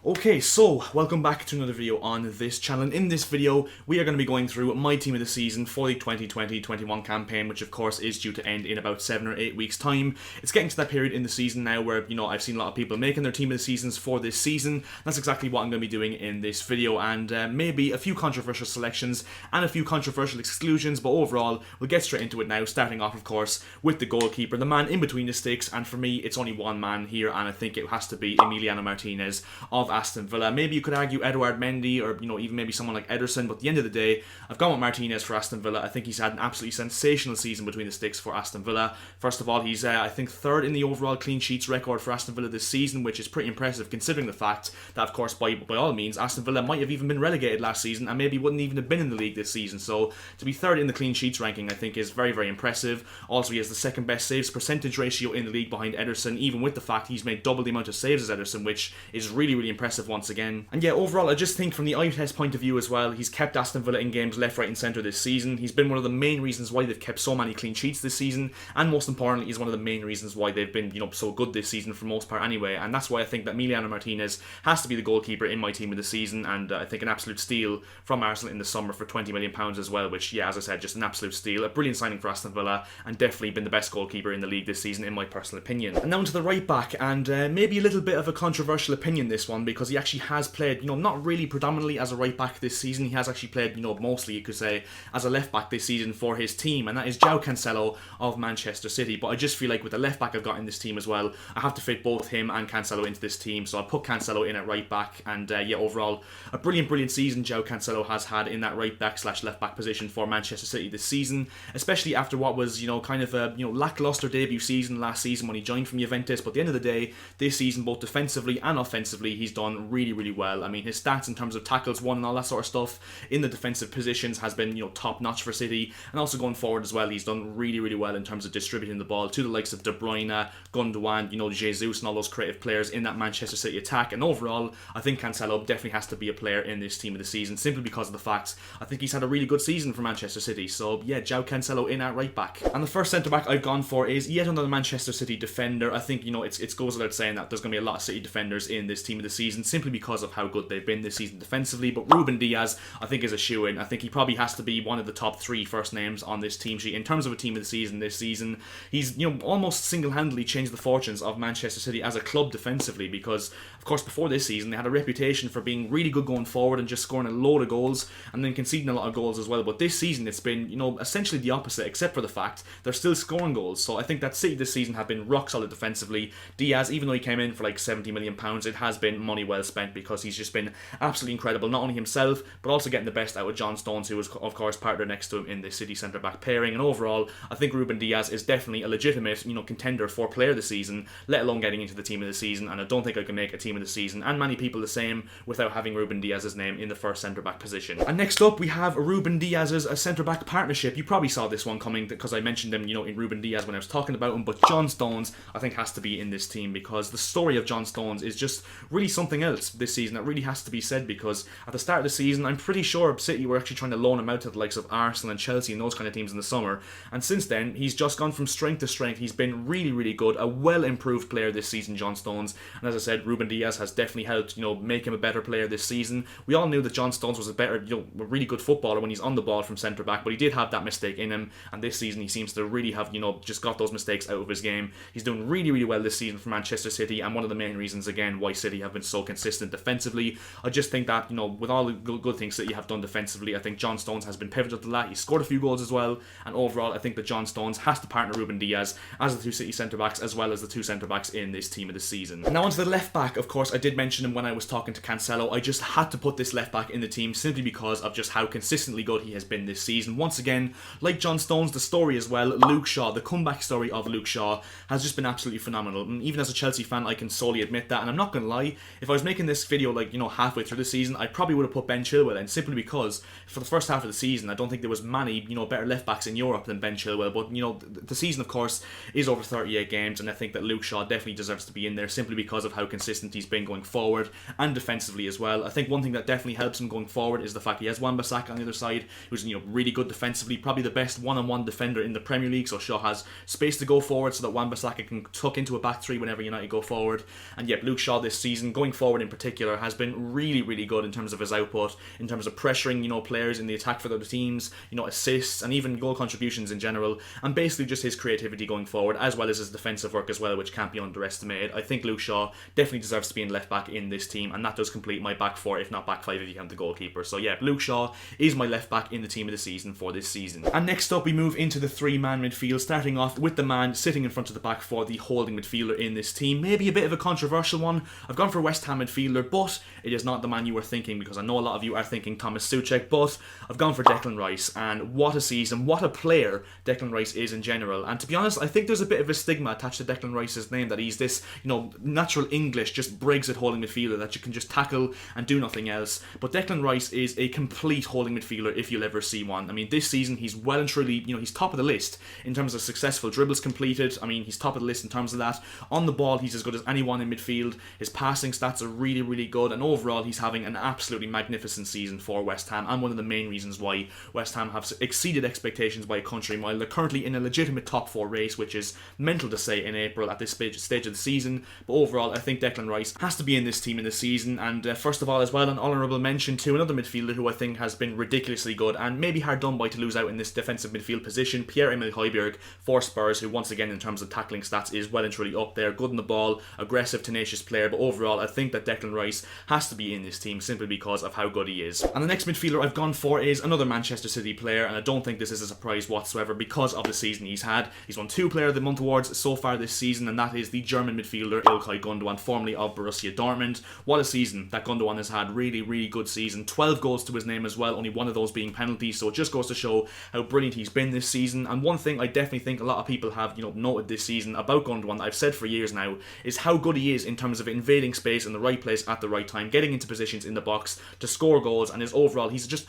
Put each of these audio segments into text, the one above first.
Okay, so welcome back to another video on this channel, and in this video we are going to be going through my team of the season for the 2020-21 campaign, which of course is due to end in about 7 or 8 weeks time. It's getting to that period in the season now where, I've seen a lot of people making their team of the seasons for this season. That's exactly what I'm going to be doing in this video, and maybe a few controversial selections and a few controversial exclusions, but overall we'll get straight into it now, starting off of course with the goalkeeper, the man in between the sticks, and for me it's only one man here, and I think it has to be Emiliano Martinez of Aston Villa. Maybe you could argue Edouard Mendy or even maybe someone like Ederson, but at the end of the day I've gone with Martinez for Aston Villa. I think he's had an absolutely sensational season between the sticks for Aston Villa. First of all, he's I think third in the overall clean sheets record for Aston Villa this season, which is pretty impressive considering the fact that of course by all means Aston Villa might have even been relegated last season and maybe wouldn't even have been in the league this season. So to be third in the clean sheets ranking I think is very, very impressive. Also, he has the second best saves percentage ratio in the league behind Ederson, even with the fact he's made double the amount of saves as Ederson, which is really, really impressive once again. And yeah, overall I just think from the eye test point of view as well, he's kept Aston Villa in games left, right and centre this season. He's been one of the main reasons why they've kept so many clean sheets this season, and most importantly he's one of the main reasons why they've been so good this season for most part anyway. And that's why I think that Emiliano Martinez has to be the goalkeeper in my team of the season, and I think an absolute steal from Arsenal in the summer for £20 million as well, which, yeah, as I said, just an absolute steal. A brilliant signing for Aston Villa, and definitely been the best goalkeeper in the league this season in my personal opinion. And now into the right back, and maybe a little bit of a controversial opinion this one, because he actually has played, not really predominantly as a right back this season. He has actually played, mostly you could say as a left back this season for his team, and that is João Cancelo of Manchester City. But I just feel like with the left back I've got in this team as well, I have to fit both him and Cancelo into this team, so I'll put Cancelo in at right back. And yeah, overall a brilliant season João Cancelo has had in that right back / left back position for Manchester City this season, especially after what was kind of a lackluster debut season last season when he joined from Juventus. But at the end of the day, this season both defensively and offensively he's done really, really well. I mean, his stats in terms of tackles won and all that sort of stuff in the defensive positions has been top notch for City, and also going forward as well he's done really, really well in terms of distributing the ball to the likes of De Bruyne, Gondwan, Jesus and all those creative players in that Manchester City attack. And overall I think Cancelo definitely has to be a player in this team of the season, simply because of the fact I think he's had a really good season for Manchester City. So yeah, João Cancelo in at right back. And the first centre back I've gone for is yet another Manchester City defender. I think it goes without saying that there's going to be a lot of City defenders in this team of the season, simply because of how good they've been this season defensively. But Reuben Diaz I think is a shoo-in. I think he probably has to be one of the top 3 first names on this team sheet in terms of a team of the season this season. He's almost single-handedly changed the fortunes of Manchester City as a club defensively, because of course before this season they had a reputation for being really good going forward and just scoring a load of goals and then conceding a lot of goals as well. But this season it's been essentially the opposite, except for the fact they're still scoring goals. So I think that City this season have been rock solid defensively. Diaz, even though he came in for like £70 million, it has been money well spent, because he's just been absolutely incredible, not only himself but also getting the best out of John Stones, who was of course partnered next to him in the City centre back pairing. And overall I think Reuben Diaz is definitely a legitimate contender for player of the season, let alone getting into the team of the season. And I don't think I can make a team of the season, and many people the same, without having Reuben Diaz's name in the first centre back position. And next up we have Reuben Diaz's centre back partnership. You probably saw this one coming because I mentioned him in Reuben Diaz when I was talking about him, but John Stones I think has to be in this team, because the story of John Stones is just really something else this season. That really has to be said, because at the start of the season I'm pretty sure City were actually trying to loan him out to the likes of Arsenal and Chelsea and those kind of teams in the summer, and since then he's just gone from strength to strength. He's been really, really good, a well improved player this season, John Stones. And as I said, Reuben Diaz has definitely helped make him a better player this season. We all knew that John Stones was a really good footballer when he's on the ball from centre back, but he did have that mistake in him, and this season he seems to really have just got those mistakes out of his game. He's doing really, really well this season for Manchester City, and one of the main reasons again why City have been so consistent defensively. I just think that with all the good things City have done defensively, I think John Stones has been pivotal to that. He's scored a few goals as well, and overall I think that John Stones has to partner Reuben Diaz as the 2 City centre backs, as well as the 2 centre backs in this team of the season. And now onto the left back. Of course I did mention him when I was talking to Cancelo. I just had to put this left back in the team simply because of just how consistently good he has been this season. Once again, like John Stones, the story as well, Luke Shaw, the comeback story of Luke Shaw has just been absolutely phenomenal. And even as a Chelsea fan I can solely admit that, and I'm not going to lie, if I was making this video halfway through the season I probably would have put Ben Chilwell in, simply because for the first half of the season I don't think there was many better left backs in Europe than Ben Chilwell. But the season of course is over 38 games, and I think that Luke Shaw definitely deserves to be in there simply because of how consistent he's been going forward and defensively as well. I think one thing that definitely helps him going forward is the fact he has Wan-Bissaka on the other side, who's really good defensively, probably the best one-on-one defender in the Premier League. So Shaw has space to go forward so that Wan-Bissaka can tuck into a back three whenever United go forward. And yep, Luke Shaw this season going forward in particular has been really, really good in terms of his output, in terms of pressuring, players in the attack for the other teams, assists and even goal contributions in general, and basically just his creativity going forward, as well as his defensive work as well, which can't be underestimated. I think Luke Shaw definitely deserves to be in left back in this team, and that does complete my back four, if not back five if you count the goalkeeper. So yeah, Luke Shaw is my left back in the team of the season for this season. And next up we move into the three-man midfield, starting off with the man sitting in front of the back four, the holding midfielder in this team. Maybe a bit of a controversial one. I've gone for West Ham midfielder, but it is not the man you were thinking, because I know a lot of you are thinking Thomas Souček, but I've gone for Declan Rice, and what a season, what a player Declan Rice is in general. And to be honest, I think there's a bit of a stigma attached to Declan Rice's name, that he's this, natural English, just Brexit holding midfielder that you can just tackle and do nothing else. But Declan Rice is a complete holding midfielder if you'll ever see one. I mean, this season he's well and truly, he's top of the list in terms of successful dribbles completed. I mean, he's top of the list in terms of that. On the ball, he's as good as anyone in midfield. His passing stats are really, really good, and overall he's having an absolutely magnificent season for West Ham, and one of the main reasons why West Ham have exceeded expectations by a country mile. They're currently in a legitimate top four race, which is mental to say in April at this stage of the season. But overall, I think Declan Rice has to be in this team in this season. And first of all, as well, an honourable mention to another midfielder who I think has been ridiculously good and maybe hard done by to lose out in this defensive midfield position, Pierre-Emerick Berg for Spurs, who once again in terms of tackling stats is well and truly up there, good on the ball, aggressive, tenacious player. But overall, I think that Declan Rice has to be in this team simply because of how good he is. And the next midfielder I've gone for is another Manchester City player, and I don't think this is a surprise whatsoever because of the season he's had. He's won 2 Player of the Month awards so far this season, and that is the German midfielder Ilkay Gondwan, formerly of Borussia Dortmund. What a season that Gondwan has had. Really, really good season. 12 goals to his name as well, only one of those being penalties, so it just goes to show how brilliant he's been this season. And one thing I definitely think a lot of people have noted this season about Gondwan that I've said for years now is how good he is in terms of invading space in the right place at the right time, getting into positions in the box to score goals, and his overall he's just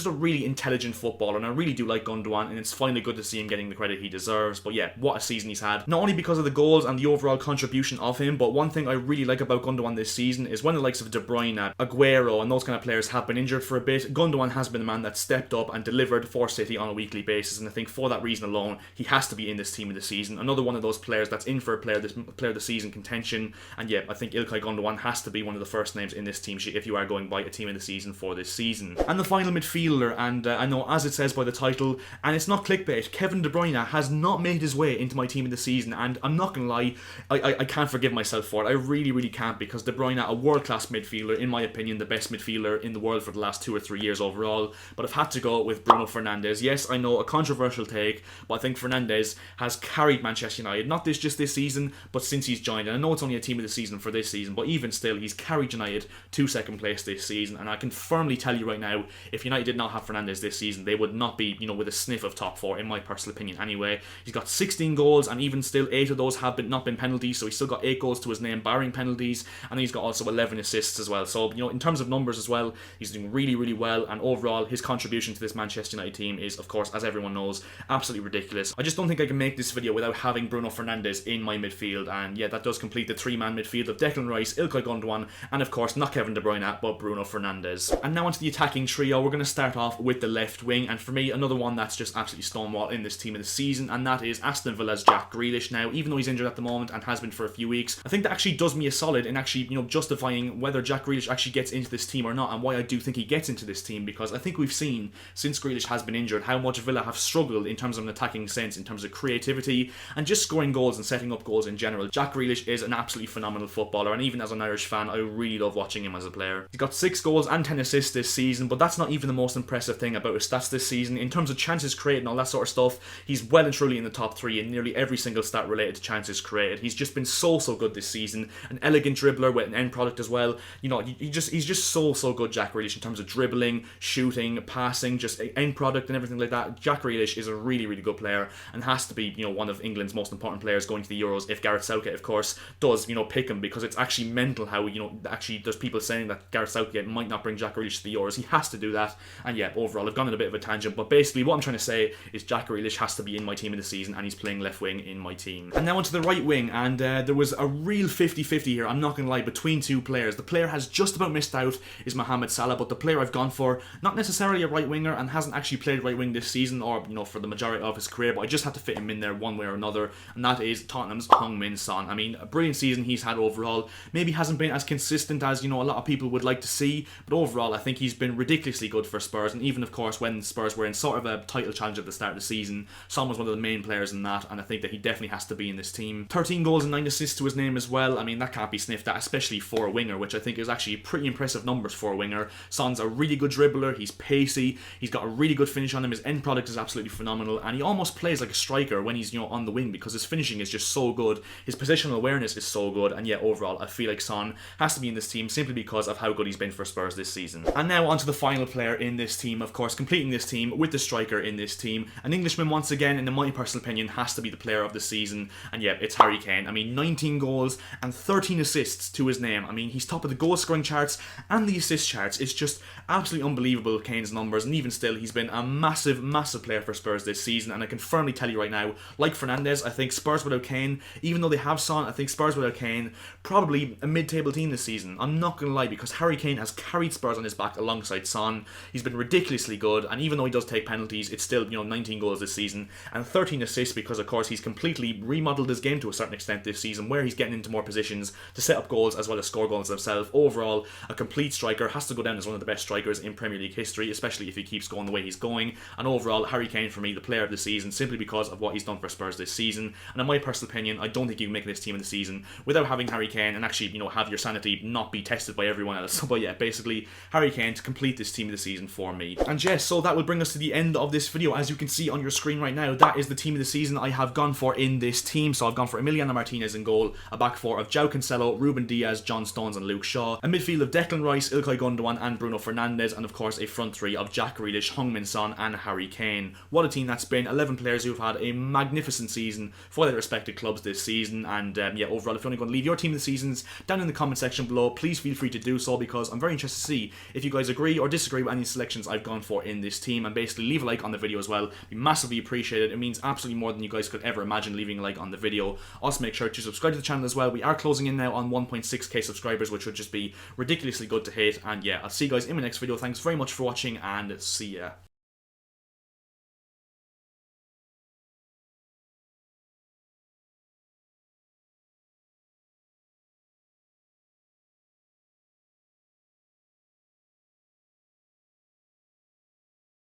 a really intelligent footballer, and I really do like Gondwan, and it's finally good to see him getting the credit he deserves. But yeah, what a season he's had, not only because of the goals and the overall contribution of him, but one thing I really like about Gondwan this season is when the likes of De Bruyne, Aguero and those kind of players have been injured for a bit, Gondwan has been the man that stepped up and delivered for City on a weekly basis, and I think for that reason alone he has to be in this team of the season. Another one of those players that's in for a player of the season contention, and yeah, I think Ilkay Gondwan has to be one of the first names in this team sheet if you are going by a team of the season for this season. And the final midfielder, and I know as it says by the title, and it's not clickbait, Kevin De Bruyne has not made his way into my team of the season, and I'm not gonna lie, I can't forgive myself for it. I really, really can't, because De Bruyne, a world-class midfielder, in my opinion the best midfielder in the world for the last 2 or 3 years overall, but I've had to go with Bruno Fernandes. Yes, I know, a controversial take, but I think Fernandes has carried Manchester United, not just this season, but since he's joined. And I know it's only a team of the season for this season, but even still, he's carried United to second place this season, and I can firmly tell you right now, if United did not have Fernandes this season, they would not be, with a sniff of top 4, in my personal opinion anyway. He's got 16 goals, and even still 8 of those have not been penalties, so he's still got 8 goals to his name barring penalties, and he's got also 11 assists as well. So in terms of numbers as well, he's doing really, really well, and overall his contribution to this Manchester United team is, of course, as everyone knows, absolutely ridiculous. I just don't think I can make this video without having Bruno Fernandes in my midfield, and yeah, that does complete the 3-man midfield of Declan Rice, Ilkay Gondwan, and of course not Kevin De Bruyne but Bruno Fernandes. And now onto the attacking trio. We're going to start off with the left wing, and for me another one that's just absolutely stonewall in this team of the season, and that is Aston Villa's Jack Grealish. Now, even though he's injured at the moment and has been for a few weeks, I think that actually does me a solid in actually justifying whether Jack Grealish actually gets into this team or not, and why I do think he gets into this team, because I think we've seen since Grealish has been injured how much Villa have struggled in terms of an attacking sense, in terms of creativity and just scoring goals and setting up goals in general. Jack Grealish is an absolutely phenomenal footballer, and even as an Irish fan I really love watching him as a player. He's got 6 goals and 10 assists this season, but that's not even the most impressive thing about his stats this season. In terms of chances created and all that sort of stuff, he's well and truly in the top 3 in nearly every single stat related to chances created. He's just been so good this season. An elegant dribbler with an end product as well. He's just so good, Jack Grealish, in terms of dribbling, shooting, passing, just end product and everything like that. Jack Grealish is a really, really good player and has to be, one of England's most important players going to the Euros, if Gareth Southgate, of course, does, pick him, because it's actually mental how, actually there's people saying that Gareth Southgate might not bring Jack Grealish to the Euros. He has to do that. And yeah, overall, I've gone on a bit of a tangent, but basically what I'm trying to say is Jack Grealish has to be in my team of the season, and he's playing left wing in my team. And now onto the right wing, and there was a real 50-50 here, I'm not going to lie, between 2 players. The player has just about missed out is Mohamed Salah, but the player I've gone for, not necessarily a right winger, and hasn't actually played right wing this season, or for the majority of his career, but I just had to fit him in there one way or another, and that is Tottenham's Heung-min Son. I mean, a brilliant season he's had overall. Maybe hasn't hasn't been as consistent as, you know, a lot of people would like to see, but overall I think he's been ridiculously good for Spurs. And even of course when Spurs were in sort of a title challenge at the start of the season, Son was one of the main players in that, and I think that he definitely has to be in this team. 13 goals and 9 assists to his name as well. I mean, that can't be sniffed at, especially for a winger, which I think is actually pretty impressive numbers for a winger. Son's a really good dribbler, he's pacey, he's got a really good finish on him, his end product is absolutely phenomenal, and he almost plays like a striker when he's, you know, on the wing, because his finishing is just so good, his positional awareness is so good, and yet overall I feel like Son has to be in this team simply because of how good he's been for Spurs this season. And now on to the final player in this team, of course, completing this team with the striker in this team. An Englishman once again, in my personal opinion, has to be the player of the season, and yeah, it's Harry Kane. I mean, 19 goals and 13 assists to his name. I mean, he's top of the goal scoring charts and the assist charts. It's just absolutely unbelievable, Kane's numbers, and even still, he's been a massive, massive player for Spurs this season, and I can firmly tell you right now, like Fernandes, I think Spurs without Kane, even though they have Son, I think Spurs without Kane, probably a mid-table team this season. I'm not going to lie, because Harry Kane has carried Spurs on his back alongside Son. He's been ridiculously good, and even though he does take penalties, it's still, you know, 19 goals this season, and 13 assists, because of course he's completely remodeled his game to a certain extent this season, where he's getting into more positions to set up goals as well as score goals himself. Overall, a complete striker, has to go down as one of the best strikers in Premier League history, especially if he keeps going the way he's going. And overall, Harry Kane for me, the player of the season, simply because of what he's done for Spurs this season. And in my personal opinion, I don't think you can make this team in the season without having Harry Kane, and actually, you know, have your sanity not be tested by everyone else. But yeah, basically, Harry Kane to complete this team of the season for me. And yes, so that will bring us to the end of this video. As you can see on your screen right now, that is the team of the season I have gone for in this team. So I've gone for Emiliano Martinez in goal, a back four of João Cancelo, Reuben Diaz, John Stones and Luke Shaw, a midfield of Declan Rice, Ilkay Gondwan and Bruno Fernandes, and of course a front three of Jack Grealish, heung-min Son and Harry Kane. What a team that's been. 11 players who have had a magnificent season for their respective clubs this season, and yeah, overall, if you want to go and leave your team of the seasons down in the comment section below, please feel free to do so, because I'm very interested to see if you guys agree or disagree with any selections I've gone for in this team. And basically leave a like on the video as well, it'd be massively appreciated. It means absolutely more than you guys could ever imagine, leaving a like on the video. Also make sure to subscribe to the channel as well. We are closing in now on 1.6k subscribers, which would just be ridiculously good to hit. And yeah, I'll see you guys in my next video. Thanks very much for watching, and see ya.